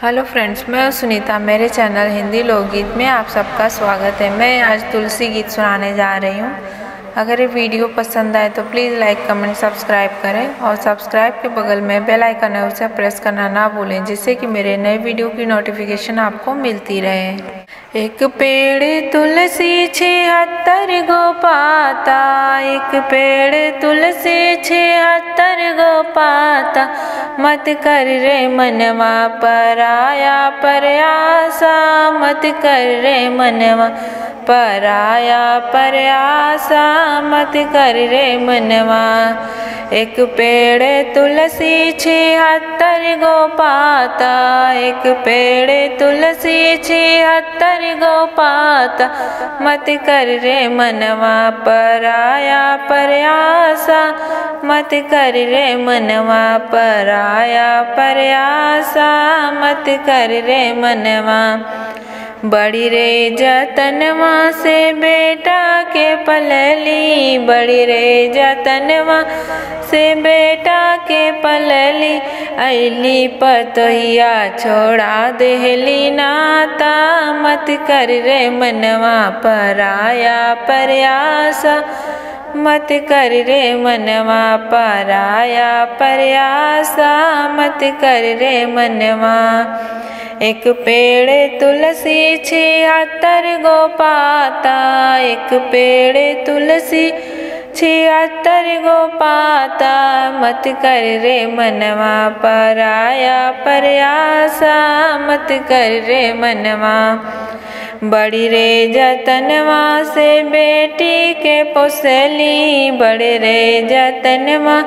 Hello friends, मैं सुनीता। मेरे channel Hindi लोकगीत में आप सबका स्वागत है। मैं आज तुलसी गीत सुनाने जा रही हूँ। अगर ये वीडियो पसंद आए तो प्लीज़ लाइक, कमेंट, सब्सक्राइब करें और सब्सक्राइब के बगल में बेल आइकन है उसे प्रेस करना ना भूलें, जिससे कि मेरे नए वीडियो की नोटिफिकेशन आपको मिलती रहे। एक पेड़ तुलसी 76 गो पाता, एक पेड़ तुलसी 76 गो पाता, मत कर रे मनवा पराया प्रयासा, मत कर रे मनवा पराया प्रयासा, मत कर रे मनवा। एक पेड़ तुलसी 76 गो पाता, एक पेड़ तुलसी 76 गो पाता, मत कर रे मनवा पराया प्रयासा, मत कर रे मनवा पराया प्रयासा, मत कर रे मनवा। बड़ी रे जतनवा से बेटा के पलली, बड़ी रे जतनवा से बेटा के पलली, अली पतोहिया छोड़ा देहली नाता, मत कर रे मनवा पराया प्रयासा, मत कर रे मनवा पराया प्रयासा, मत कर रे मनवा। एक पेड़ तुलसी 76 गो पाता, एक पेड़ तुलसी 76 गो पाता, मत कर रे मनवा पराया प्रयासा, मत कर रे मनवा। बड़ी रे जतनवा से बेटी के पोसली, बड़े रे जतनवा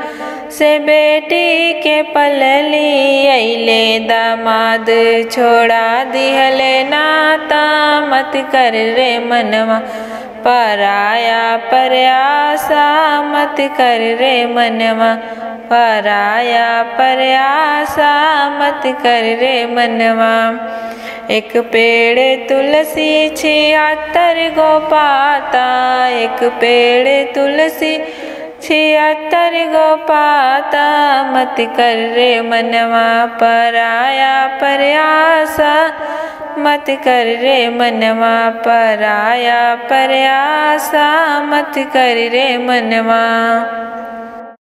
से बेटी के पलली, अइले दामाद छोड़ा दिहले नाता, मत कर रे मनवा पराया प्रयासा, मत कर रे मनवा पराया प्रयासा, मत कर रे मनवा। एक पेड़ तुलसी 76 गो पाता, एक पेड़ तुलसी 76 गो पाता, मत कर रे मनवा पराया प्रयासा, मत कर रे मनवा पराया प्रयासा, मत कर रे मनवा।